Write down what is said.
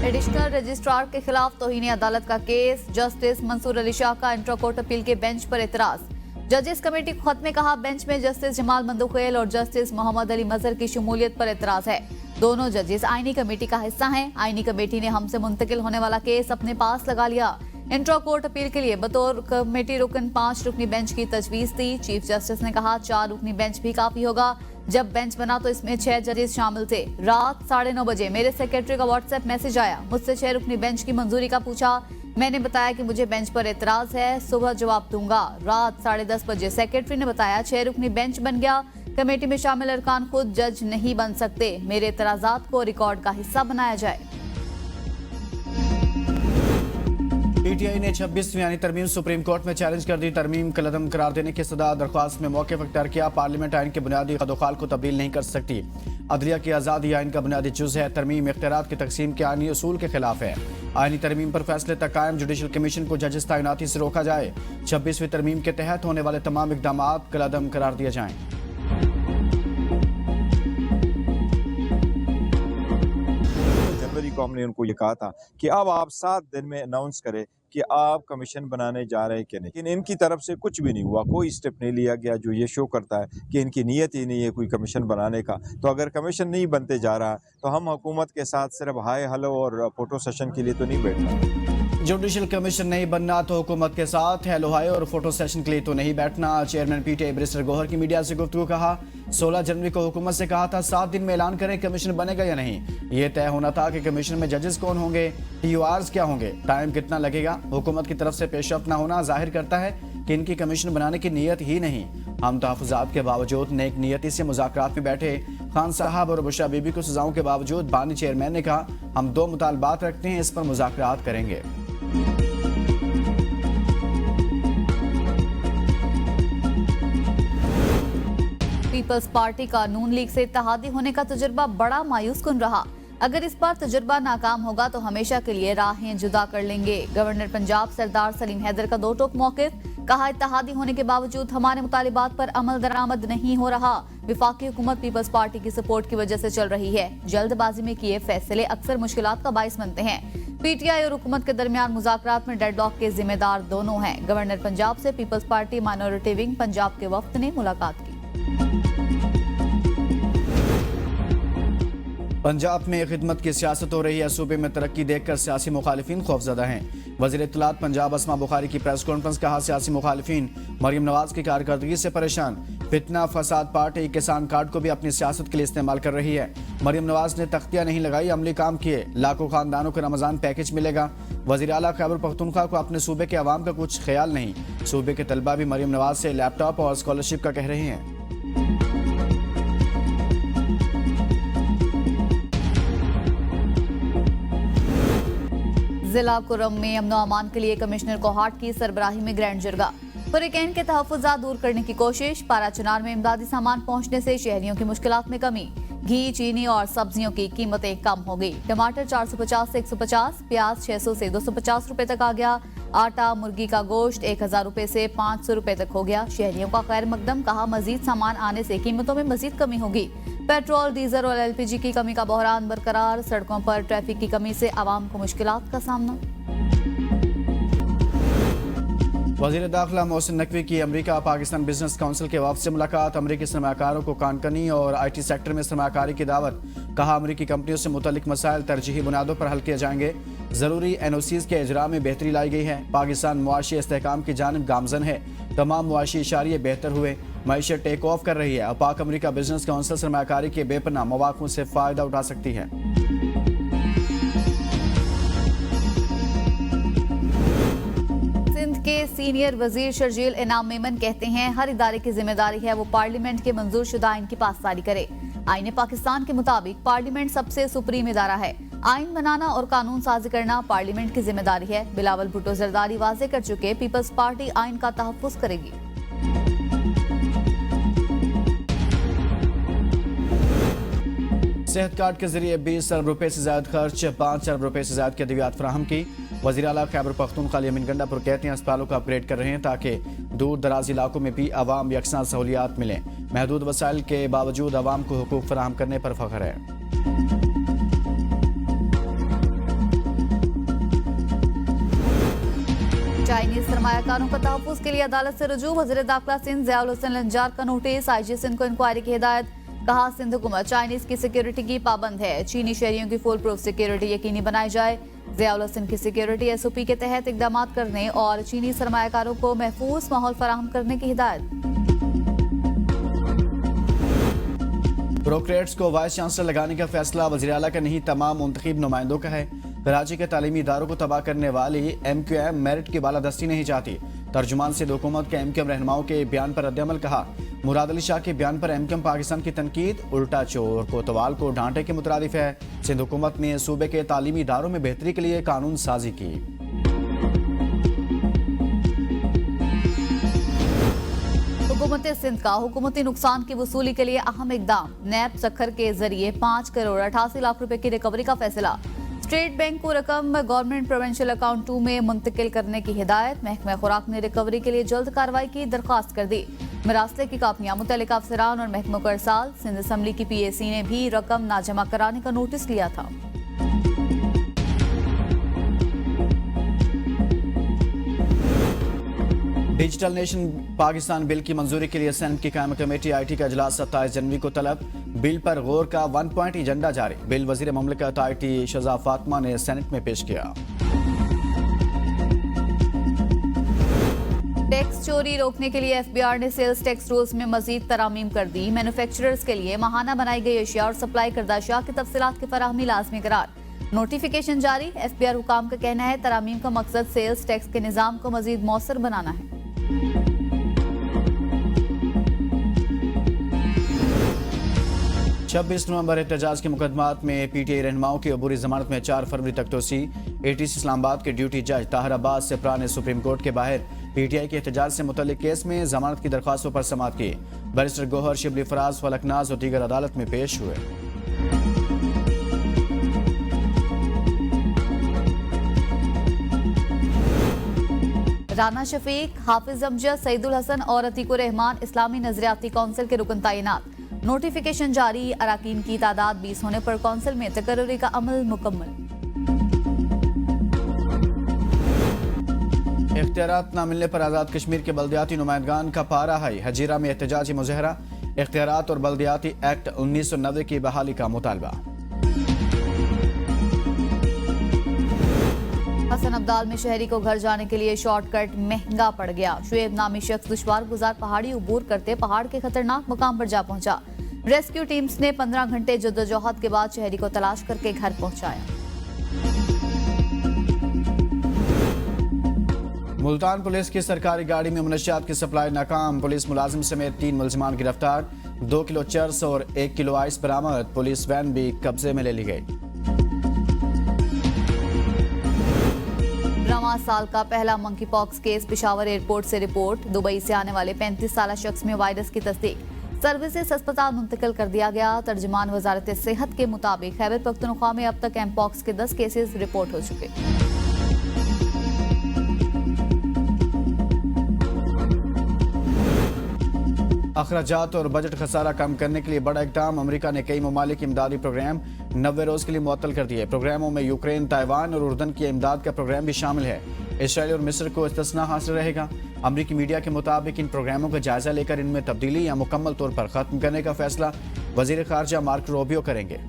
Additional registrar के खिलाफ तौहीन अदालत का केस। जस्टिस मंसूर अली शाह का इंट्रा कोर्ट अपील के बेंच पर एतराज। जजेस कमेटी को खत में कहा, बेंच में जस्टिस जमाल मंदुखेल और जस्टिस मोहम्मद अली मजहर की शमूलियत पर एतराज है। दोनों जजेस आईनी कमेटी का हिस्सा हैं। आईनी कमेटी ने हमसे मुंतकिल होने वाला केस अपने पास लगा लिया। इंट्रा कोर्ट अपील के लिए बतौर कमेटी रुकन 5 रुकनी बेंच की तजवीज थी। चीफ जस्टिस ने कहा 4 रुकनी बेंच भी काफी होगा। जब बेंच बना तो इसमें 6 जजेस शामिल थे। रात 9:30 बजे मेरे सेक्रेटरी का व्हाट्सएप मैसेज आया। मुझसे 6 रुकनी बेंच की मंजूरी का पूछा। मैंने बताया कि मुझे बेंच पर एतराज है, सुबह जवाब दूंगा। रात 10:30 बजे सेक्रेटरी ने बताया 6 रुकनी बेंच बन गया। कमेटी में शामिल अरकान खुद जज नहीं बन सकते। मेरे एतराजात को रिकॉर्ड का हिस्सा बनाया जाए। पीटीआई ने 26वीं यानी तरमीम सुप्रीम कोर्ट में चैलेंज कर दी। तरमीम कलअदम करार देने की सदा दरख्वास्त में मौके पर अख्तियार किया। पार्लियामेंट आइन के बुनियादी खदोखाल को तब्दील नहीं कर सकती। अदलिया की आज़ादी आइन का बुनियादी जुज़ है। तरमीम इख्तियारात की तकसीम के आइनी उसूल के खिलाफ है। आइनी तरमीम पर फैसले तक कायम जुडिशल कमीशन को जजेस तैनाती से रोका जाए। 26वीं तरमीम के तहत होने वाले तमाम इकदाम कलअदम करार दिए जाएं। जनवरी को हमने उनको ये कहा था कि अब आप 7 दिन में अनाउंस करें कि आप कमीशन बनाने जा रहे हैं कि नहीं, लेकिन इनकी तरफ से कुछ भी नहीं हुआ। कोई स्टेप नहीं लिया गया जो ये शो करता है कि इनकी नीयत ही नहीं है कोई कमीशन बनाने का। तो अगर कमीशन नहीं बनते जा रहा तो हम हुकूमत के साथ सिर्फ हाय हेलो और फोटो सेशन के लिए तो नहीं बैठना। जुडिशल कमीशन नहीं बनना तो हुकूमत के साथ हेलो हाय और फोटो सेशन के लिए तो नहीं बैठना। चेयरमैन पीटीआई बैरिस्टर गौहर की मीडिया से गुफ्तगू। कहा 16 जनवरी को हुकूमत से कहा था 7 दिन में ऐलान करें कमीशन बनेगा या नहीं। ये तय होना था कि कमीशन में जजेस कौन होंगे, टीयूआरस क्या होंगे, टाइम कितना लगेगा। हुकूमत की तरफ से पेशरफ्त न होना जाहिर करता है कि इनकी कमीशन बनाने की नीयत ही नहीं। हम तहफ़्फ़ुज़ात के बावजूद नेक नीयती से मुज़ाकरात में बैठे। खान साहब और बुशरा बीबी को सजाओं के बावजूद बानी चेयरमैन ने कहा हम 2 मुतालबात रखते हैं, इस पर मुज़ाकरात करेंगे। पीपल्स पार्टी का नून लीग से इत्तेहादी होने का तजुर्बा बड़ा मायूस कुन रहा। अगर इस बार तजुर्बा नाकाम होगा तो हमेशा के लिए राहें जुदा कर लेंगे। गवर्नर पंजाब सरदार सलीम हैदर का 2 टोक मौक़िफ़। कहा इत्तेहादी होने के बावजूद हमारे मुतालिबात पर अमल दरामद नहीं हो रहा। विफाकी हुकूमत पीपल्स पार्टी की सपोर्ट की वजह से चल रही है। जल्दबाजी में किए फैसले अक्सर मुश्किलात का बाइस बनते हैं। पीटीआई और हुकूमत के दरमियान मुज़ाकरात में डेडलॉक के जिम्मेदार दोनों हैं। गवर्नर पंजाब से पीपल्स पार्टी माइनॉरिटी विंग पंजाब के वफ्द ने मुलाकात की। पंजाब में खिदमत की सियासत हो रही है। सूबे में तरक्की देखकर सियासी मुखालिफिन खौफजदा हैं। वज़ीर इत्तलात पंजाब अस्मा बुखारी की प्रेस कॉन्फ्रेंस। कहा सियासी मुखालिफिन मरियम नवाज की कारकर्दगी से परेशान। फितना फसाद पार्टी किसान कार्ड को भी अपनी सियासत के लिए इस्तेमाल कर रही है। मरियम नवाज ने तख्तियां नहीं लगाई, अमली काम किए। लाखों खानदानों को रमजान पैकेज मिलेगा। वज़ीर आला खैबर पख्तूनख्वा को अपने सूबे के अवाम का कुछ ख्याल नहीं। सूबे के तलबा भी मरियम नवाज से लैपटॉप और स्कॉलरशिप का कह रहे हैं। जिला कुरम में अमनो अमान के लिए कमिश्नर कोहाट की सरबराही में ग्रैंड जरगा। हुरिकेन के तहफ़्फ़ुज़ात दूर करने की कोशिश। पाराचनार में इमदादी सामान पहुंचने से शहरियों की मुश्किलात में कमी। घी, चीनी और सब्जियों की कीमतें कम हो गई। टमाटर 450 से 150, प्याज 600 से 250 रुपए तक आ गया। आटा, मुर्गी का गोश्त 1000 रुपए से 500 रुपए तक हो गया। शहरियों का खैर मकदम। कहा मजीद सामान आने से कीमतों में मजीद कमी होगी। पेट्रोल, डीजल और LPG की कमी का बहरान बरकरार। सड़कों पर ट्रैफिक की कमी से आवाम को मुश्किलात का सामना। वज़ीर दाखिला मोहसिन नकवी की अमरीका पाकिस्तान बिजनेस काउंसिल के वफ़द से मुलाकात। अमरीकी सरमाकारों को कानकनी और IT सेक्टर में सरमाकारी की दावत। कहा अमरीकी कंपनियों से मुतल्लिक मसाइल तरजीही बुनियादों पर हल किए जाएंगे। ज़रूरी NOCs के इजरा में बेहतरी लाई गई है। पाकिस्तान मुआशी इस्तेहकाम की जानिब गामजन है। तमाम मुआशी इशारे बेहतर हुए। मईशत टेक ऑफ कर रही है। पाक अमरीका बिजनेस काउंसिल सरमाकारी के बेपनाह मौक़ों से फ़ायदा उठा सकती है। सिंध के सीनियर वजीर शर्जील इनाम मेमन कहते हैं हर इदारे की जिम्मेदारी है वो पार्लियामेंट के मंजूर शुदा आइन की पासदारी करे। आईन पाकिस्तान के मुताबिक पार्लियामेंट सबसे सुप्रीम इदारा है। आइन बनाना और कानून साजी करना पार्लियामेंट की जिम्मेदारी है। बिलावल भुट्टो जरदारी वाजे कर चुके पीपल्स पार्टी आइन का तहफ़्फ़ुज़ करेगी। सेहत कार्ड के जरिए 20 अरब रुपए से ज्यादा खर्च, 5 अरब रुपए से ज्यादा की अद्वियात फराहम की। वज़ीर आला खैबर पख्तूनख्वा यमीन गंडापुर कहते हैं अस्पतालों को अपग्रेड कर रहे हैं ताकि दूर दराज इलाकों में भी आवाम यकसां सहूलियात मिलें। महदूद वसाइल के बावजूद आवाम को हुकूक फराहम करने पर फख्र है। चाइनीज सरमायाकारों का तहफ्फुज के लिए अदालत से रुजू। वज़ीर दाखिला सिंध ज़ियाउल हुसैन लंजार का नोटिस। IG सिंध को इंक्वायरी की हिदायत। कहा सिंध हुकूमत चाइनीज की सिक्योरिटी की पाबंद है। चीनी शहरियों की फुल प्रूफ सिक्योरिटी यकीनी बनाई जाए। ज़ियाउल हुसैन की सिक्योरिटी SOP के तहत इकदाम करने और चीनी सरमायाकारों को महफूज माहौल फराहम करने की हिदायत। ब्यूरोक्रेट्स को वाइस चांसलर लगाने का फैसला वज़ीर आला का नहीं, तमाम मुंतखब नुमाइंदों का है। कराची के तालीमी इदारों को तबाह करने वाली MQM मेरिट की बालादस्ती नहीं चाहती। तर्जुमान सिंध हुकूमत के MQM रहनुमाओं के बयान पर रद्दअमल। कहा मुराद अली शाह के बयान पर MQM पाकिस्तान की तनकीद उल्टा चोर कोतवाल को डांटे के मुतरादिफ है। सिंध हुकूमत ने सूबे के तालीमी इदारों में बेहतरी के लिए कानून साजी की। हुकूमत सिंध का हुकूमती नुकसान की वसूली के लिए अहम इकदाम। नैब सखर के जरिए 5 करोड़ 88 लाख रुपए की रिकवरी का फैसला। स्टेट बैंक को रकम गवर्नमेंट प्रोविंशियल अकाउंट 2 में मुंतकिल करने की हिदायत। महकमा खुराक ने रिकवरी के लिए जल्द कार्रवाई की दरख्वास्त कर दी। मरासले की कापियां मुतल्लिका अफसरान और महकमों को अरसाल। सिंध असम्बली की PAC ने भी रकम ना जमा कराने का नोटिस लिया था। डिजिटल नेशन पाकिस्तान बिल की मंजूरी के लिए सेनेट की कायम कमेटी IT का इजलास 27 जनवरी को तलब। बिल पर गौर का 1 पॉइंट एजेंडा जारी। बिल वजीर ममलकत IT शहजाद फातिमा ने सेनेट में पेश किया। टैक्स चोरी रोकने के लिए FBR ने सेल्स टैक्स रूल्स में मजीद तरामीम कर दी। मैन्युफैक्चरर्स के लिए माहाना बनाई गई अशिया और सप्लाई करदा अशिया की तफसीलात की फराहमी लाजमी करार। नोटिफिकेशन जारी। FBR हुकाम का कहना है तरामीम का मकसद सेल्स टैक्स के निज़ाम को मजीद मौसर बनाना है। 26 नवंबर एहतजाज के मुकदमात में PTI रहनुमाओं की अबूरी जमानत में 4 फरवरी तक तोसी। ATC इस्लामाबाद के ड्यूटी जज ताहिर अब्बास सिप्रा ने सुप्रीम कोर्ट के बाहर PTI के एहतजाज से मुतल्लिक केस में जमानत की दरख्वास्तों पर समाअत की। बैरिस्टर गौहर, शिबली फराज, फलकनाज और दीगर अदालत में पेश हुए। राना शफीक, हाफिज अमजद, सईदुल हसन और अतीकुर रहमान इस्लामी नजरियाती कौंसिल के रुकन तैनात। नोटिफिकेशन जारी। अराकीन की तादाद 20 होने पर कौंसिल में तकर्री का अमल मुकम्मल। इख्तियारात न मिलने पर आज़ाद कश्मीर के बल्दियाती नुमाइंदगान का पारा हाई। हजीरा में एहतजाजी मुज़ाहरा। इख्तियारात और बल्दियाती एक्ट 1990 की बहाली का मुतालबा। हसन अब्दाल में शहरी को घर जाने के लिए शॉर्टकट महंगा पड़ गया। शुएब नामी शख्स दुश्वार गुजार पहाड़ी अबूर करते पहाड़ के खतरनाक मुकाम पर जा पहुंचा। रेस्क्यू टीम्स ने 15 घंटे जद्दोजहद के बाद शहरी को तलाश करके घर पहुंचाया। मुल्तान पुलिस की सरकारी गाड़ी में मुनशियात की सप्लाई नाकाम। पुलिस मुलाजिम समेत 3 मुलजमान गिरफ्तार। 2 किलो चर्स और 1 किलो आइस बरामद। पुलिस वैन भी कब्जे में ले ली गई। रवां साल का पहला monkey pox case Peshawar airport से रिपोर्ट। दुबई से आने वाले 35 साला शख्स में वायरस की तस्दीक। सर्विसेज अस्पताल मुंतकिल कर दिया गया। तर्जुमान वजारत सेहत के मुताबिक खैबर पख्तूनख्वा में अब तक एमपॉक्स के 10 केसेस रिपोर्ट हो चुके। अखराजात और बजट खसारा कम करने के लिए बड़ा इकदाम। अमेरिका ने कई ममालिक इमदादी प्रोग्राम 90 रोज के लिए मुअत्तल कर दिए। प्रोग्रामों में यूक्रेन, ताइवान और उर्दन की इमदाद का प्रोग्राम भी शामिल है। इसराइल और मिस्र को इस्तिस्ना हासिल रहेगा। अमरीकी मीडिया के मुताबिक इन प्रोग्रामों का जायजा लेकर इनमें तब्दीली या मुकम्मल तौर पर खत्म करने का फैसला वजीर खारजा मार्को रूबियो करेंगे।